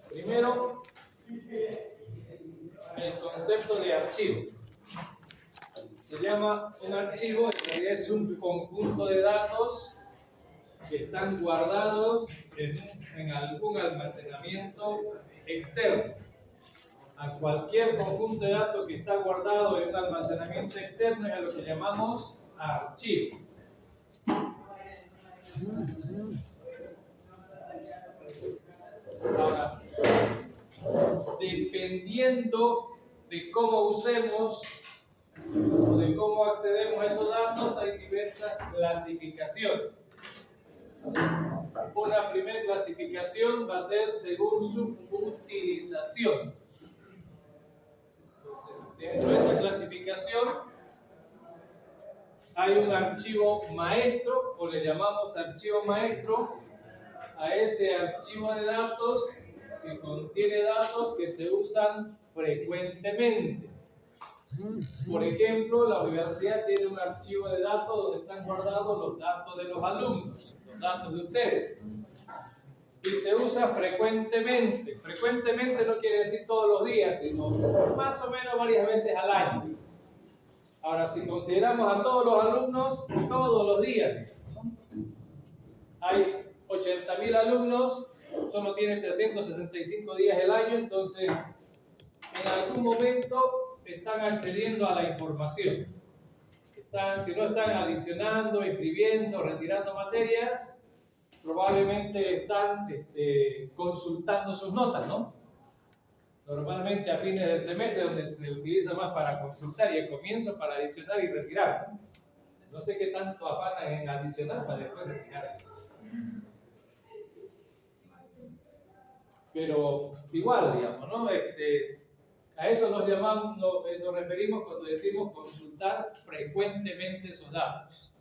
Primero, el concepto de archivo. Se llama un archivo, en realidad es un conjunto de datos que están guardados en algún almacenamiento externo. A cualquier conjunto de datos que está guardado en un almacenamiento externo es a lo que llamamos archivo. Ahora, dependiendo de cómo usemos o de cómo accedemos a esos datos, hay diversas clasificaciones. Una primera clasificación va a ser según su utilización. Entonces, dentro de esa clasificación hay un archivo maestro, o le llamamos archivo maestro a ese archivo de datos que contiene datos que se usan frecuentemente. Por ejemplo, la universidad tiene un archivo de datos donde están guardados los datos de los alumnos, los datos de ustedes. Y se usa frecuentemente. Frecuentemente no quiere decir todos los días, sino más o menos varias veces al año. Ahora, si consideramos a todos los alumnos, todos los días, hay 80.000 alumnos, solo tienen 365 días el año, entonces en algún momento están accediendo a la información. Si no están adicionando, escribiendo, retirando materias, probablemente están consultando sus notas, ¿no? Normalmente a fines del semestre, donde se utiliza más para consultar, y al comienzo para adicionar y retirar. No sé qué tanto afanan en adicionar para después retirar. Pero igual, digamos, ¿no? A eso nos referimos cuando decimos consultar frecuentemente esos datos.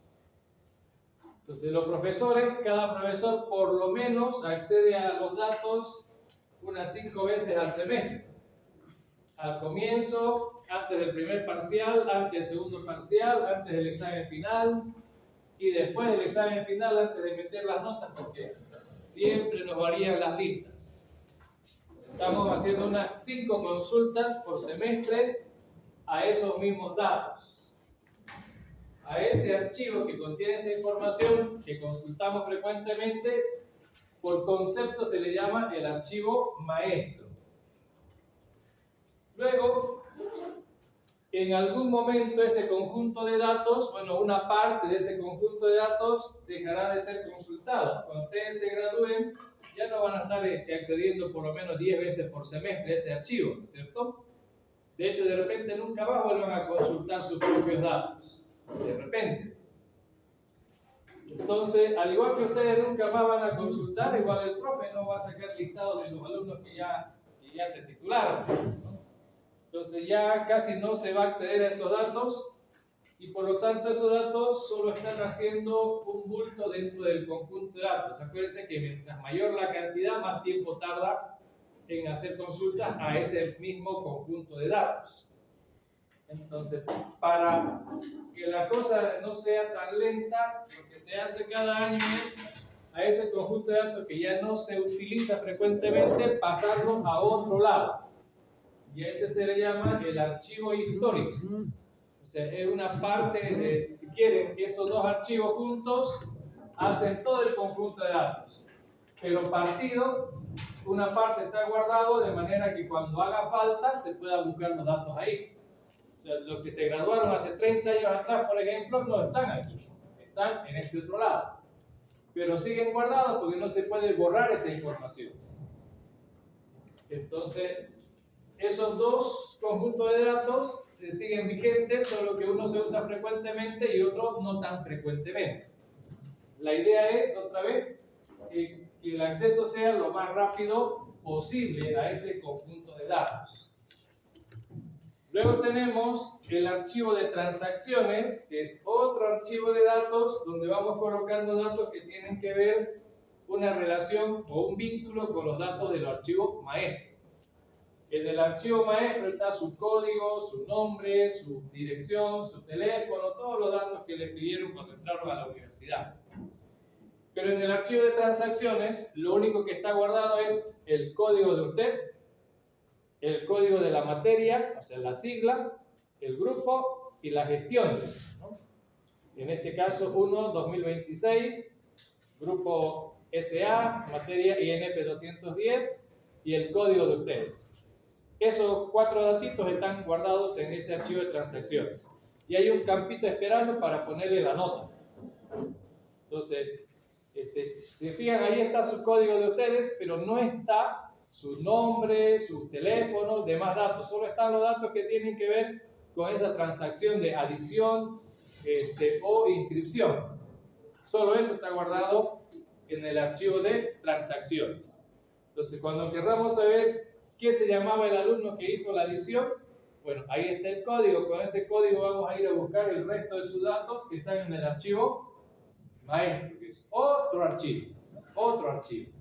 Entonces, los profesores, cada profesor por lo menos accede a los datos unas 5 veces al semestre. Al comienzo, antes del primer parcial, antes del segundo parcial, antes del examen final y después del examen final, antes de meter las notas, porque siempre nos varían las listas. Estamos haciendo unas 5 consultas por semestre a esos mismos datos. A ese archivo que contiene esa información que consultamos frecuentemente, por concepto se le llama el archivo maestro. Luego, en algún momento ese conjunto de datos, bueno, una parte de ese conjunto de datos dejará de ser consultado. Cuando ustedes se gradúen, ya no van a estar accediendo por lo menos 10 veces por semestre a ese archivo, ¿no es cierto? De hecho, de repente nunca más vuelvan a consultar sus propios datos. De repente. Entonces, al igual que ustedes nunca más van a consultar, igual el profe no va a sacar listados de los alumnos que ya se titularon. Entonces ya casi no se va a acceder a esos datos y por lo tanto esos datos solo están haciendo un bulto dentro del conjunto de datos. Acuérdense que mientras mayor la cantidad, más tiempo tarda en hacer consultas a ese mismo conjunto de datos. Entonces, para que la cosa no sea tan lenta, lo que se hace cada año es a ese conjunto de datos que ya no se utiliza frecuentemente, pasarlo a otro lado. Y a ese se le llama el archivo histórico. O sea, es una parte de, si quieren, esos dos archivos juntos hacen todo el conjunto de datos. Pero partido, una parte está guardado de manera que cuando haga falta se pueda buscar los datos ahí. O sea, los que se graduaron hace 30 años atrás, por ejemplo, no están aquí, están en este otro lado. Pero siguen guardados porque no se puede borrar esa información. Entonces, esos dos conjuntos de datos siguen vigentes, solo que uno se usa frecuentemente y otro no tan frecuentemente. La idea es, otra vez, que el acceso sea lo más rápido posible a ese conjunto de datos. Luego tenemos el archivo de transacciones, que es otro archivo de datos donde vamos colocando datos que tienen que ver una relación o un vínculo con los datos del archivo maestro. En el archivo maestro está su código, su nombre, su dirección, su teléfono, todos los datos que le pidieron cuando entraron a la universidad. Pero en el archivo de transacciones, lo único que está guardado es el código de usted, el código de la materia, o sea, la sigla, el grupo y la gestión, ¿no? En este caso, 1-2026, grupo SA, materia INF 210 y el código de ustedes. Esos 4 datitos están guardados en ese archivo de transacciones. Y hay un campito esperando para ponerle la nota. Entonces, si fijan, ahí está su código de ustedes, pero no está su nombre, sus teléfonos, demás datos. Solo están los datos que tienen que ver con esa transacción de adición o inscripción. Solo eso está guardado en el archivo de transacciones. Entonces, cuando querramos saber qué se llamaba el alumno que hizo la adición, bueno, ahí está el código. Con ese código vamos a ir a buscar el resto de sus datos que están en el archivo maestro, que es otro archivo, otro archivo.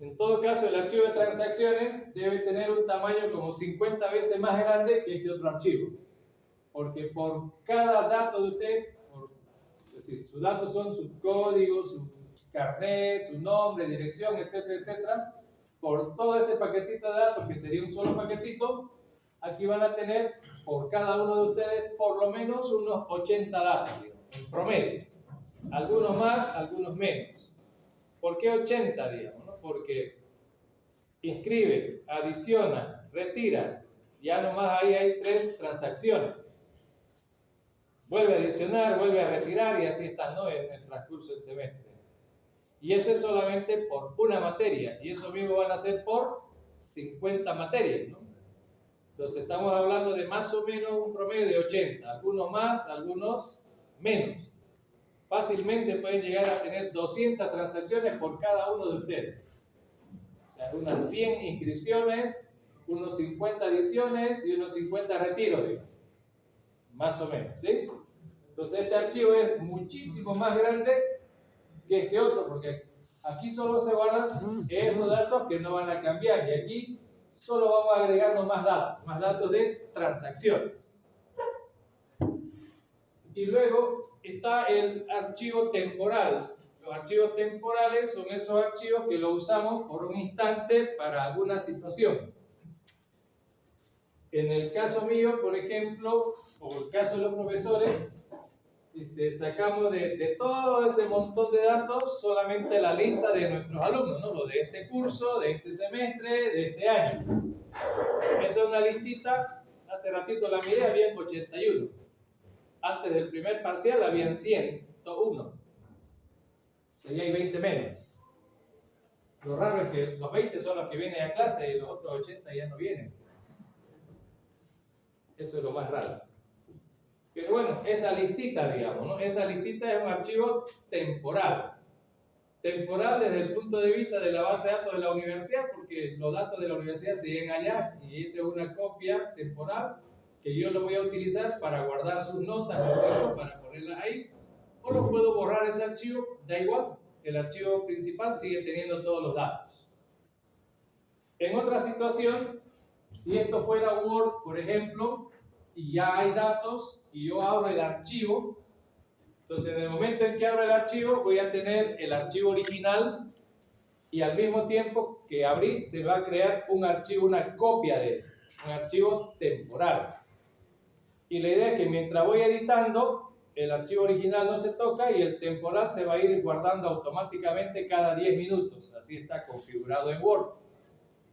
En todo caso, el archivo de transacciones debe tener un tamaño como 50 veces más grande que este otro archivo, porque por cada dato de usted, es decir, sus datos son su código, su carnet, su nombre, dirección, etcétera, etcétera. Por todo ese paquetito de datos, que sería un solo paquetito, aquí van a tener por cada uno de ustedes por lo menos unos 80 datos, en promedio. Algunos más, algunos menos. ¿Por qué 80, digamos? ¿No? Porque inscribe, adiciona, retira. Ya nomás ahí hay 3 transacciones. Vuelve a adicionar, vuelve a retirar y así están, ¿no?, en el transcurso del semestre. Y eso es solamente por una materia. Y eso mismo van a ser por 50 materias, ¿no? Entonces estamos hablando de más o menos un promedio de 80. Algunos más, algunos menos. Fácilmente pueden llegar a tener 200 transacciones por cada uno de ustedes. O sea, unas 100 inscripciones, unos 50 adiciones y unos 50 retiros, digamos. Más o menos, ¿sí? Entonces este archivo es muchísimo más grande que este otro, porque aquí solo se guardan esos datos que no van a cambiar, y aquí solo vamos agregando más datos de transacciones. Y luego está el archivo temporal. Los archivos temporales son esos archivos que lo usamos por un instante para alguna situación. En el caso mío, por ejemplo, o el caso de los profesores, sacamos de todo ese montón de datos solamente la lista de nuestros alumnos, ¿no? Lo de este curso, de este semestre, de este año. Esa es una listita, hace ratito la miré, habían 81. Antes del primer parcial habían 101. O sea, ya hay 20 menos. Lo raro es que los 20 son los que vienen a clase y los otros 80 ya no vienen. Eso es lo más raro. Pero bueno, esa listita, digamos, ¿no? Esa listita es un archivo temporal. Temporal desde el punto de vista de la base de datos de la universidad, porque los datos de la universidad siguen allá y esta es una copia temporal que yo lo voy a utilizar para guardar sus notas, ¿no es cierto?, para ponerlas ahí. O lo puedo borrar ese archivo, da igual, el archivo principal sigue teniendo todos los datos. En otra situación, si esto fuera Word, por ejemplo, y ya hay datos y yo abro el archivo, entonces en el momento en que abro el archivo voy a tener el archivo original y al mismo tiempo que abrí se va a crear un archivo, una copia de ese, un archivo temporal. Y la idea es que mientras voy editando, el archivo original no se toca y el temporal se va a ir guardando automáticamente cada 10 minutos. Así está configurado en Word.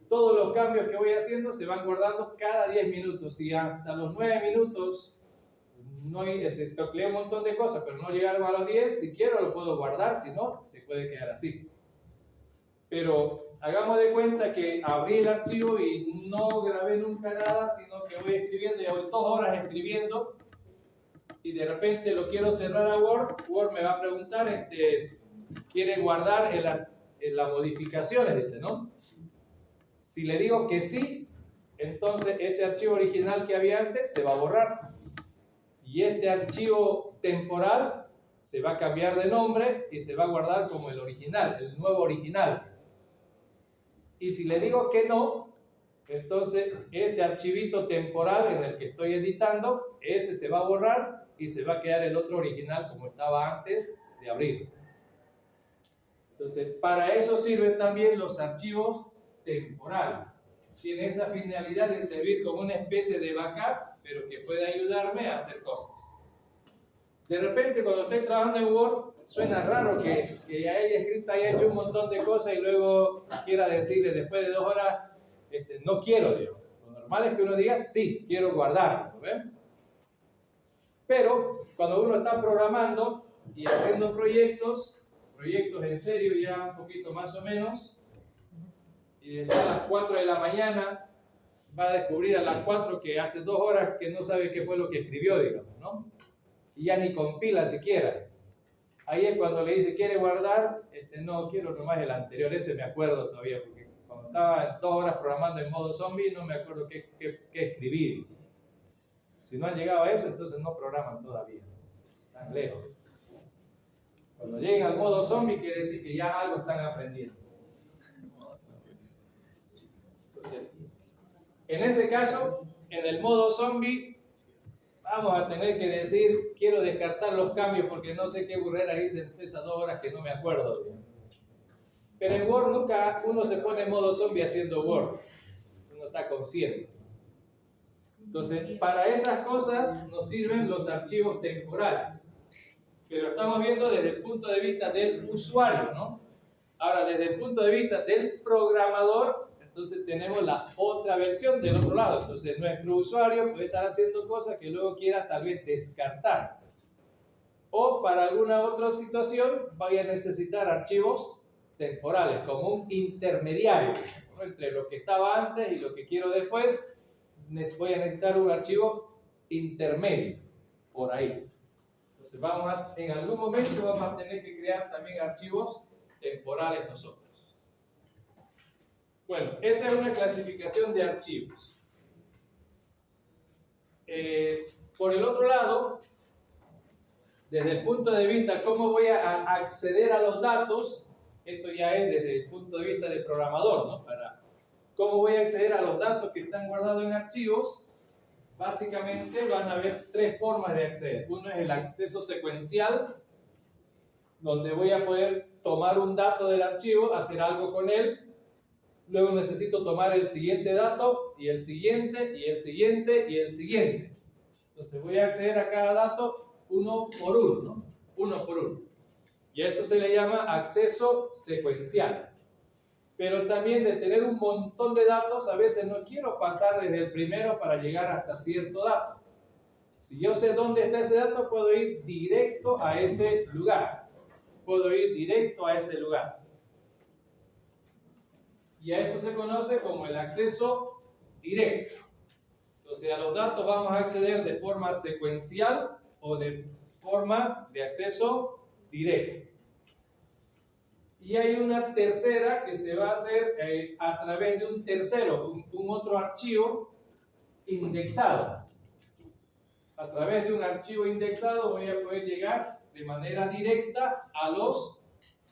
Todos los cambios que voy haciendo se van guardando cada 10 minutos y hasta los 9 minutos no tocleé un montón de cosas, pero no llegaron a los 10. Si quiero lo puedo guardar, si no, se puede quedar así. Pero hagamos de cuenta que abrí el archivo y no grabé nunca nada, sino que voy escribiendo, ya voy 2 horas escribiendo y de repente lo quiero cerrar a Word. Word me va a preguntar, ¿quiere guardar las modificaciones? Dice, ¿no? Si le digo que sí, entonces ese archivo original que había antes se va a borrar. Y este archivo temporal se va a cambiar de nombre y se va a guardar como el original, el nuevo original. Y si le digo que no, entonces este archivito temporal en el que estoy editando, ese se va a borrar y se va a quedar el otro original como estaba antes de abrirlo. Entonces, para eso sirven también los archivos temporales. Tiene esa finalidad de servir como una especie de backup, pero que puede ayudarme a hacer cosas. De repente, cuando estoy trabajando en Word, suena raro que haya escrito, haya hecho un montón de cosas y luego quiera decirle después de 2 horas, no quiero, digo. Lo normal es que uno diga, sí, quiero guardarlo, ¿ven? Pero cuando uno está programando y haciendo proyectos en serio ya un poquito más o menos, y desde a las 4 de la mañana va a descubrir a las 4 que hace 2 horas que no sabe qué fue lo que escribió, digamos, ¿no? Y ya ni compila siquiera. Ahí es cuando le dice, ¿quiere guardar? No, quiero nomás el anterior, ese me acuerdo todavía, porque cuando estaba 2 horas programando en modo zombie no me acuerdo qué escribir. Si no han llegado a eso, entonces no programan todavía, están lejos. Cuando lleguen al modo zombie quiere decir que ya algo están aprendiendo. Entonces, en ese caso, en el modo zombie, vamos a tener que decir, quiero descartar los cambios porque no sé qué burrera hice en esas 2 horas que no me acuerdo. Pero en Word nunca uno se pone en modo zombie haciendo Word. Uno está consciente. Entonces, para esas cosas nos sirven los archivos temporales. Pero estamos viendo desde el punto de vista del usuario, ¿no? Ahora, desde el punto de vista del programador, entonces tenemos la otra versión del otro lado. Entonces, nuestro usuario puede estar haciendo cosas que luego quiera tal vez descartar. O para alguna otra situación, vaya a necesitar archivos temporales, como un intermediario, ¿no? Entre lo que estaba antes y lo que quiero después, voy a necesitar un archivo intermedio, por ahí. Entonces, en algún momento vamos a tener que crear también archivos temporales nosotros. Bueno, esa es una clasificación de archivos. Por el otro lado, desde el punto de vista cómo voy a acceder a los datos, esto ya es desde el punto de vista del programador, ¿no? Para cómo voy a acceder a los datos que están guardados en archivos, básicamente van a haber 3 formas de acceder. Uno es el acceso secuencial, donde voy a poder tomar un dato del archivo, hacer algo con él. Luego necesito tomar el siguiente dato, y el siguiente, y el siguiente, y el siguiente. Entonces voy a acceder a cada dato uno por uno, ¿no? Uno por uno. Y a eso se le llama acceso secuencial. Pero también de tener un montón de datos, a veces no quiero pasar desde el primero para llegar hasta cierto dato. Si yo sé dónde está ese dato, puedo ir directo a ese lugar. Puedo ir directo a ese lugar. Y a eso se conoce como el acceso directo. Entonces, a los datos vamos a acceder de forma secuencial o de forma de acceso directo. Y hay una tercera que se va a hacer a través de un tercero, un otro archivo indexado. A través de un archivo indexado voy a poder llegar de manera directa a los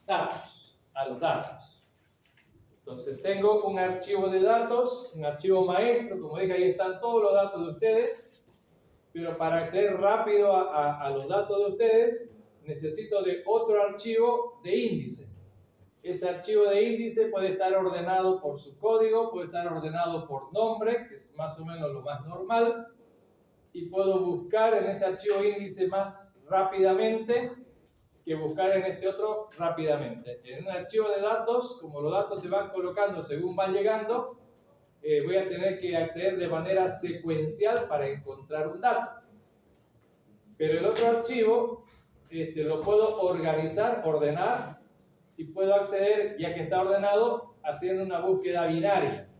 datos. Entonces tengo un archivo de datos, un archivo maestro, como dije, ahí están todos los datos de ustedes, pero para acceder rápido a los datos de ustedes, necesito de otro archivo de índice. Ese archivo de índice puede estar ordenado por su código, puede estar ordenado por nombre, que es más o menos lo más normal, y puedo buscar en ese archivo índice más rápidamente que buscar en este otro rápidamente. En un archivo de datos, como los datos se van colocando según van llegando, voy a tener que acceder de manera secuencial para encontrar un dato. Pero el otro archivo lo puedo organizar, ordenar, y puedo acceder, ya que está ordenado, haciendo una búsqueda binaria.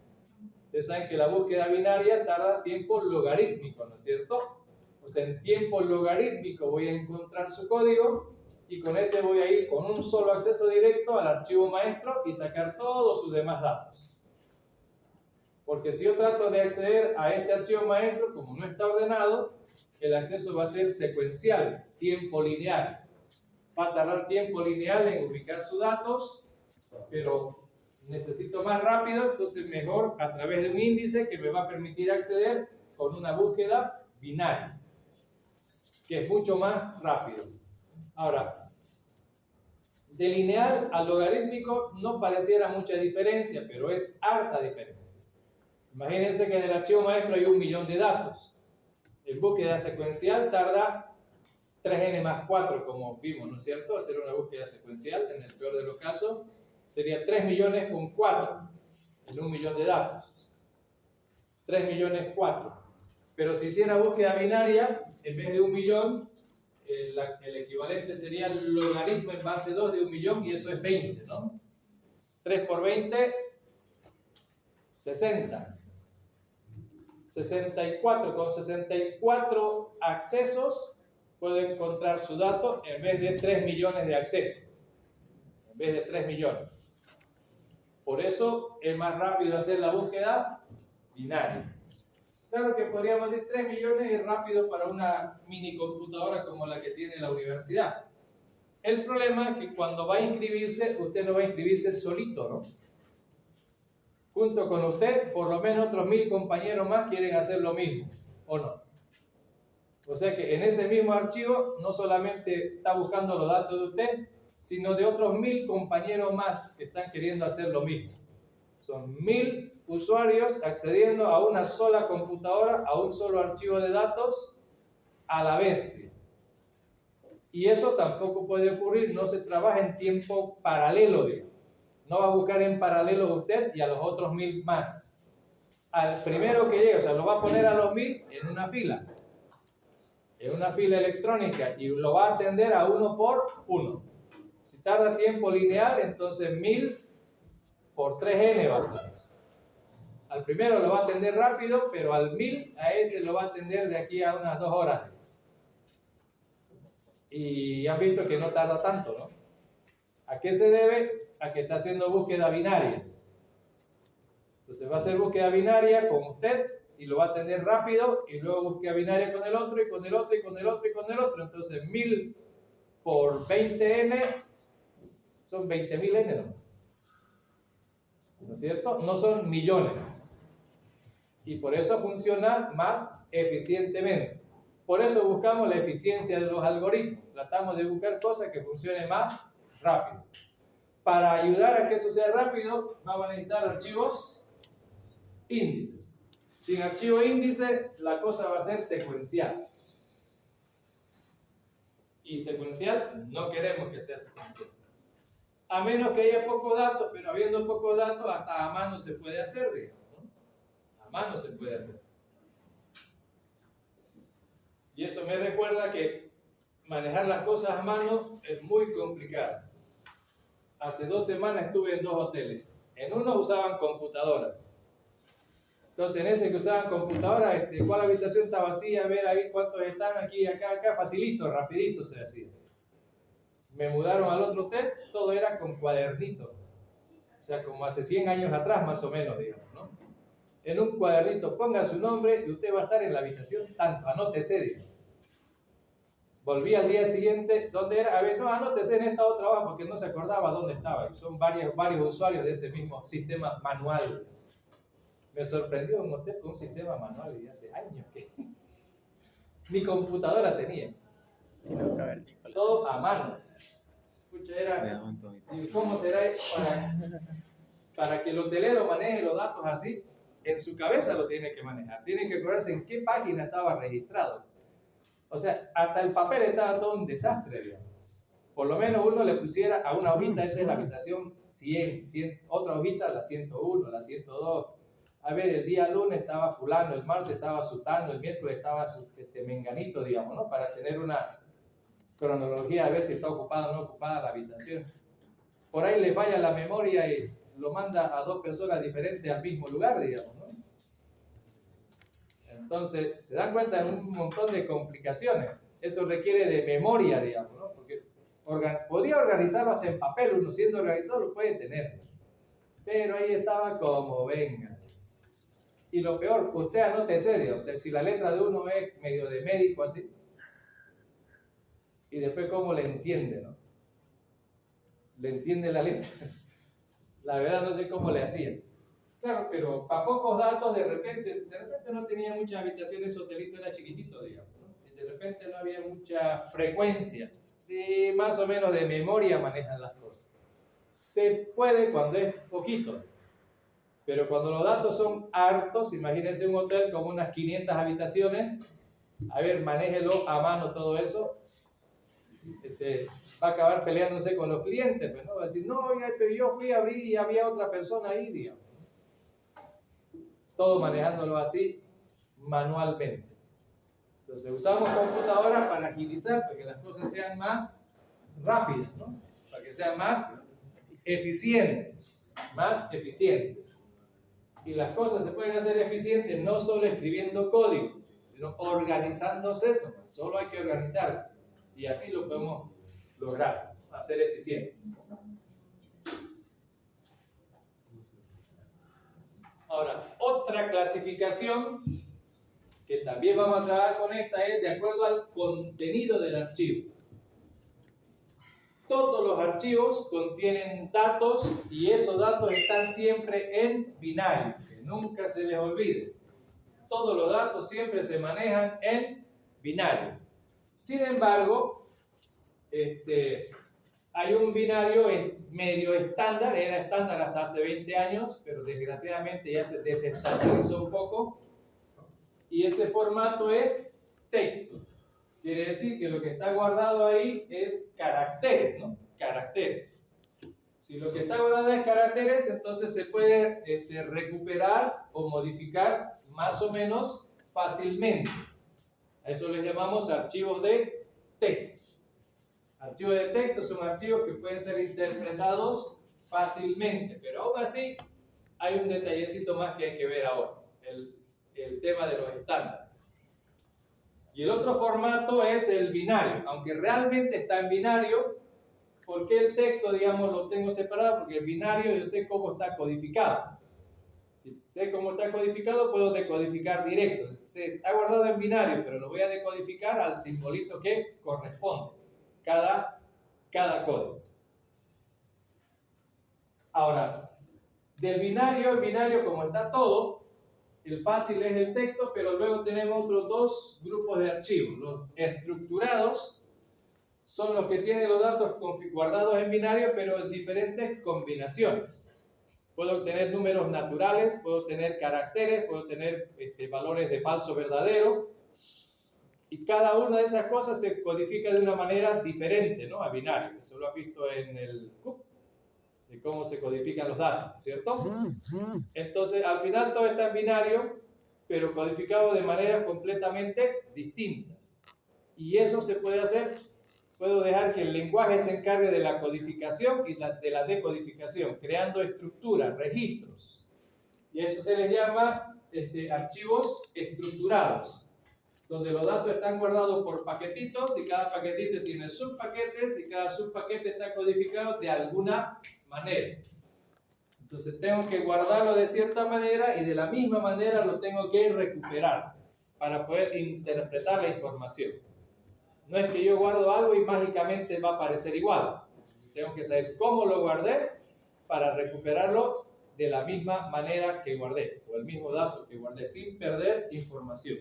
Ustedes saben que la búsqueda binaria tarda tiempo logarítmico, ¿no es cierto? Pues en tiempo logarítmico voy a encontrar su código y con ese voy a ir con un solo acceso directo al archivo maestro y sacar todos sus demás datos. Porque si yo trato de acceder a este archivo maestro, como no está ordenado, el acceso va a ser secuencial, tiempo lineal. Va a tardar tiempo lineal en ubicar sus datos, pero necesito más rápido, entonces mejor a través de un índice que me va a permitir acceder con una búsqueda binaria, que es mucho más rápido. Ahora, de lineal a logarítmico no pareciera mucha diferencia, pero es harta diferencia. Imagínense que en el archivo maestro hay 1.000.000 de datos. En búsqueda secuencial tarda 3n más 4, como vimos, ¿no es cierto? Hacer una búsqueda secuencial, en el peor de los casos, sería 3 millones con 4 en 1.000.000 de datos. 3 millones 4. Pero si hiciera búsqueda binaria, en vez de 1.000.000, el equivalente sería el logaritmo en base 2 de 1.000.000, y eso es 20, ¿no? 3 por 20, 60. 64. Con 64 accesos puede encontrar su dato en vez de 3 millones de accesos. En vez de 3 millones. Por eso es más rápido hacer la búsqueda binaria. Claro que podríamos decir 3 millones es rápido para una mini computadora como la que tiene la universidad. El problema es que cuando va a inscribirse, usted no va a inscribirse solito, ¿no? Junto con usted, por lo menos otros 1.000 compañeros más quieren hacer lo mismo, ¿o no? O sea que en ese mismo archivo no solamente está buscando los datos de usted, sino de otros 1.000 compañeros más que están queriendo hacer lo mismo. Son 1.000 usuarios accediendo a una sola computadora, a un solo archivo de datos a la vez. Y eso tampoco puede ocurrir, no se trabaja en tiempo paralelo, digamos. No va a buscar en paralelo usted y a los otros 1.000 más. Al primero que llegue, o sea, lo va a poner a los 1.000 en una fila electrónica, y lo va a atender a uno por uno. Si tarda tiempo lineal, entonces 1.000 por 3n va a ser eso. Al primero lo va a atender rápido, pero al 1.000 a ese lo va a atender de aquí a unas 2 horas. Y han visto que no tarda tanto, ¿no? ¿A qué se debe? A que está haciendo búsqueda binaria. Entonces va a hacer búsqueda binaria con usted y lo va a atender rápido, y luego búsqueda binaria con el otro, y con el otro, y con el otro, y con el otro. Entonces 1.000 por 20n son 20.000n, ¿no? ¿No es cierto? No son millones. Y por eso funciona más eficientemente. Por eso buscamos la eficiencia de los algoritmos. Tratamos de buscar cosas que funcionen más rápido. Para ayudar a que eso sea rápido, vamos a necesitar archivos índices. Sin archivo índice, la cosa va a ser secuencial. Y secuencial, no queremos que sea secuencial. A menos que haya pocos datos, pero habiendo pocos datos, hasta a mano se puede hacer, digamos, ¿no? A mano se puede hacer. Y eso me recuerda que manejar las cosas a mano es muy complicado. Hace 2 semanas estuve en 2 hoteles. En uno usaban computadoras. Entonces, en ese que usaban computadoras, ¿cuál habitación está vacía? A ver ahí cuántos están, aquí, acá, facilito, rapidito se hacía. Me mudaron al otro hotel, todo era con cuadernito. O sea, como hace 100 años atrás, más o menos, digamos, ¿no? En un cuadernito ponga su nombre y usted va a estar en la habitación tanto, anótese, digamos. Volví al día siguiente, ¿dónde era? A ver, no, anótese en esta otra hoja porque no se acordaba dónde estaba. Y son varios usuarios de ese mismo sistema manual. Me sorprendió un hotel con un sistema manual, y hace años que ni computadora tenía. Todo a mano. Escucha, era, ¿cómo será para que el hotelero maneje los datos así? En su cabeza lo tiene que manejar. Tiene que acordarse en qué página estaba registrado. O sea, hasta el papel estaba todo un desastre, digamos. Por lo menos uno le pusiera a una hojita, esta es la habitación 100, otra hojita la 101, la 102. A ver, el día lunes estaba fulano, el martes estaba sultano, el miércoles estaba menganito, digamos, ¿no? Para tener una cronología, a ver si está ocupada o no ocupada la habitación. Por ahí le falla la memoria y lo manda a 2 personas diferentes al mismo lugar, digamos, ¿no? Entonces, se dan cuenta de un montón de complicaciones. Eso requiere de memoria, digamos, ¿no? Porque podría organizarlo hasta en papel, uno siendo organizado lo puede tener. Pero ahí estaba como venga. Y lo peor, usted anótese, digamos, o sea, si la letra de uno es medio de médico así, y después cómo le entiende, ¿no? Le entiende la letra. La verdad no sé cómo le hacían. Claro, pero para pocos datos, de repente no tenía muchas habitaciones, hotelito era chiquitito, digamos, ¿no? Y de repente no había mucha frecuencia. Y más o menos de memoria manejan las cosas. Se puede cuando es poquito, pero cuando los datos son hartos, imagínense un hotel con unas 500 habitaciones, a ver, manéjelo a mano todo eso, va a acabar peleándose con los clientes, pues, ¿no? Va a decir, no, oiga, pero yo fui a abrir y había otra persona ahí, digamos. Todo manejándolo así, manualmente. Entonces, usamos computadoras para agilizar, para que las cosas sean más rápidas, ¿no? Para que sean más eficientes, más eficientes. Y las cosas se pueden hacer eficientes no solo escribiendo códigos, sino organizándose. Solo hay que organizarse. Y así lo podemos lograr, hacer eficientes. Ahora, otra clasificación que también vamos a trabajar con esta es de acuerdo al contenido del archivo. Todos los archivos contienen datos y esos datos están siempre en binario, que nunca se les olvide. Todos los datos siempre se manejan en binario. Sin embargo, hay un binario medio estándar, era estándar hasta hace 20 años, pero desgraciadamente ya se desestandarizó un poco, y ese formato es texto. Quiere decir que lo que está guardado ahí es caracteres, ¿no? Caracteres. Si lo que está guardado es caracteres, entonces se puede recuperar o modificar más o menos fácilmente. A eso les llamamos archivos de texto. Archivos de texto son archivos que pueden ser interpretados fácilmente, pero aún así hay un detallecito más que hay que ver ahora, el tema de los estándares. Y el otro formato es el binario, aunque realmente está en binario. ¿Por qué el texto, digamos, lo tengo separado? Porque el binario yo sé cómo está codificado. Si sé cómo está codificado, puedo decodificar directo. Está guardado en binario, pero lo voy a decodificar al simbolito que corresponde. Cada código. Ahora, del binario al binario, como está todo, el fácil es el texto, pero luego tenemos otros dos grupos de archivos. Los estructurados son los que tienen los datos guardados en binario, pero en diferentes combinaciones. Puedo tener números naturales, puedo tener caracteres, puedo tener valores de falso verdadero, y cada una de esas cosas se codifica de una manera diferente, ¿no? A binario. Eso lo has visto en el CUP, de cómo se codifican los datos, ¿cierto? Entonces, al final todo está en binario, pero codificado de maneras completamente distintas. Y eso se puede hacer, puedo dejar que el lenguaje se encargue de la codificación y de la decodificación, creando estructuras, registros. Y eso se les llama archivos estructurados, donde los datos están guardados por paquetitos y cada paquetito tiene subpaquetes y cada subpaquete está codificado de alguna manera. Entonces tengo que guardarlo de cierta manera y de la misma manera lo tengo que recuperar para poder interpretar la información. No es que yo guardo algo y mágicamente va a aparecer igual. Tengo que saber cómo lo guardé para recuperarlo de la misma manera que guardé, o el mismo dato que guardé, sin perder información.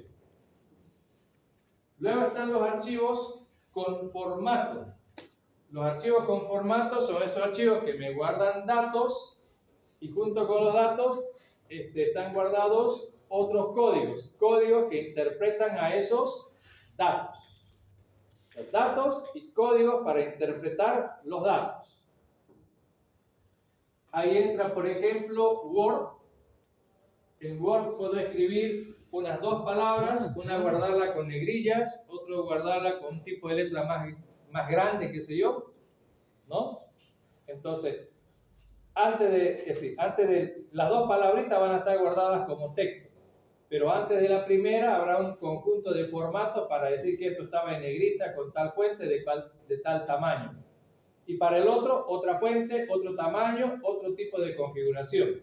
Luego están los archivos con formato. Los archivos con formato son esos archivos que me guardan datos y junto con los datos están guardados otros códigos, códigos que interpretan a esos datos. Los datos y códigos para interpretar los datos. Ahí entra, por ejemplo, Word. En Word puedo escribir unas dos palabras, una guardarla con negrillas, otra guardarla con un tipo de letra más grande, qué sé yo, ¿no? Entonces, antes de las dos palabritas van a estar guardadas como texto, pero antes de la primera habrá un conjunto de formatos para decir que esto estaba en negrita con tal fuente de tal tamaño. Y para el otro, otra fuente, otro tamaño, otro tipo de configuración.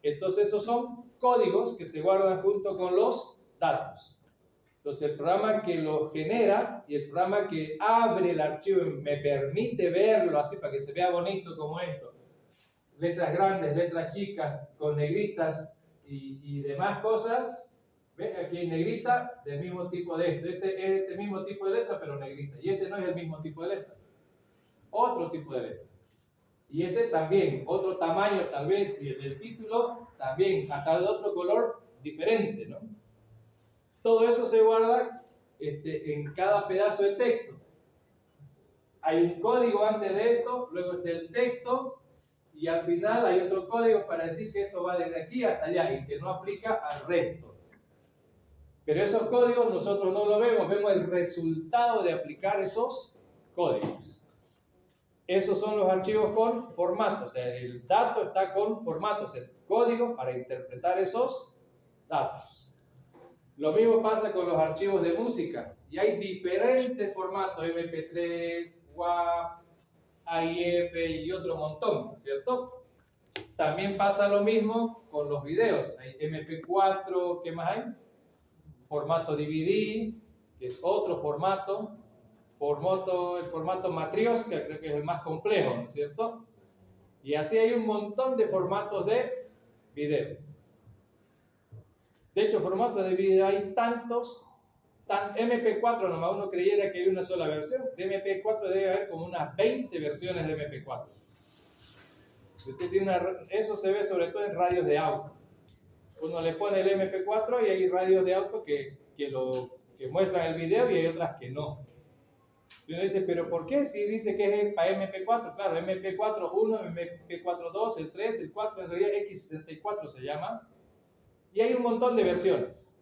Entonces esos son códigos que se guardan junto con los datos. Entonces el programa que los genera y el programa que abre el archivo y me permite verlo así para que se vea bonito como esto, letras grandes, letras chicas, con negritas y demás cosas. ¿Ven? Aquí en negrita, del mismo tipo de esto. Este es este mismo tipo de letra, pero negrita. Y este no es el mismo tipo de letra. Otro tipo de letra. Y este también, otro tamaño tal vez, y el del título también, hasta de otro color diferente, ¿no? Todo eso se guarda en cada pedazo de texto. Hay un código antes de esto, luego está el texto, y al final hay otro código para decir que esto va desde aquí hasta allá y que no aplica al resto. Pero esos códigos nosotros no lo vemos, vemos el resultado de aplicar esos códigos. Esos son los archivos con formato, o sea, el dato está con formato, o sea, el código para interpretar esos datos. Lo mismo pasa con los archivos de música, y hay diferentes formatos, MP3, WAV, AIF y otro montón, ¿no es cierto? También pasa lo mismo con los videos, hay MP4, ¿qué más hay? Formato DVD, que es otro formato, el formato Matrioska, creo que es el más complejo, ¿no es cierto? Y así hay un montón de formatos de video. De hecho, formatos de video hay tantos, MP4 nomás uno creyera que hay una sola versión. De MP4 debe haber como unas 20 versiones de MP4. Usted tiene eso se ve sobre todo en radios de auto. Uno le pone el MP4 y hay radios de auto que muestran el video y hay otras que no. Y uno dice, ¿pero por qué? Si dice que es para MP4, claro, MP4 1, MP4 2, el 3, el 4, en realidad X64 se llama. Y hay un montón de versiones.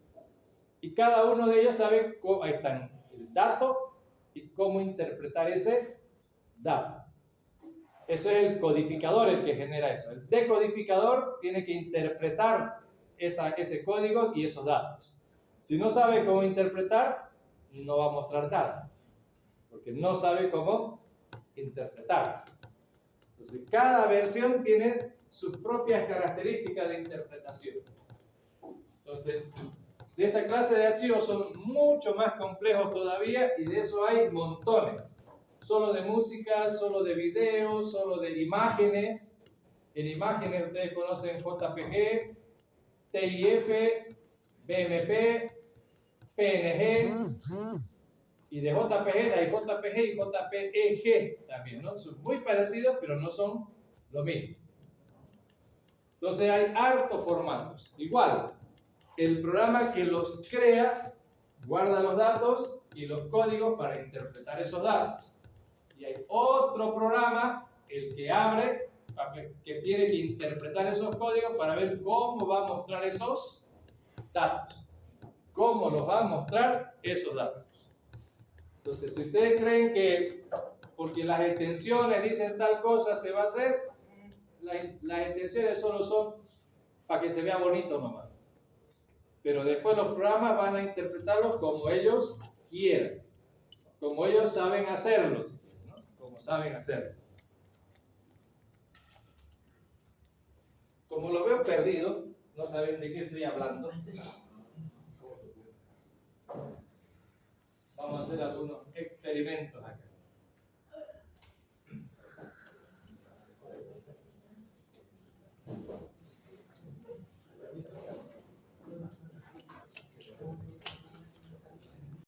Y cada uno de ellos sabe cómo, ahí están el dato y cómo interpretar ese dato. Eso es el codificador el que genera eso. El decodificador tiene que interpretar ese código y esos datos. Si no sabe cómo interpretar, no va a mostrar nada. Porque no sabe cómo interpretar. Entonces, cada versión tiene sus propias características de interpretación. Entonces, de esa clase de archivos son mucho más complejos todavía y de eso hay montones. Solo de música, solo de videos, solo de imágenes. En imágenes ustedes conocen JPG, TIF, BMP, PNG. Y de JPG hay JPG y JPEG también, ¿no? Son muy parecidos, pero no son lo mismo. Entonces hay hartos formatos. Igual, el programa que los crea guarda los datos y los códigos para interpretar esos datos. Y hay otro programa, el que abre, que tiene que interpretar esos códigos para ver cómo va a mostrar esos datos. Cómo los va a mostrar esos datos. Entonces, si ustedes creen que porque las extensiones dicen tal cosa se va a hacer, las extensiones solo son para que se vea bonito nomás. Pero después los programas van a interpretarlos como ellos quieran, como ellos saben hacerlo, ¿no? Como saben hacerlo. Como lo veo perdido, no saben de qué estoy hablando. Vamos a hacer algunos experimentos acá.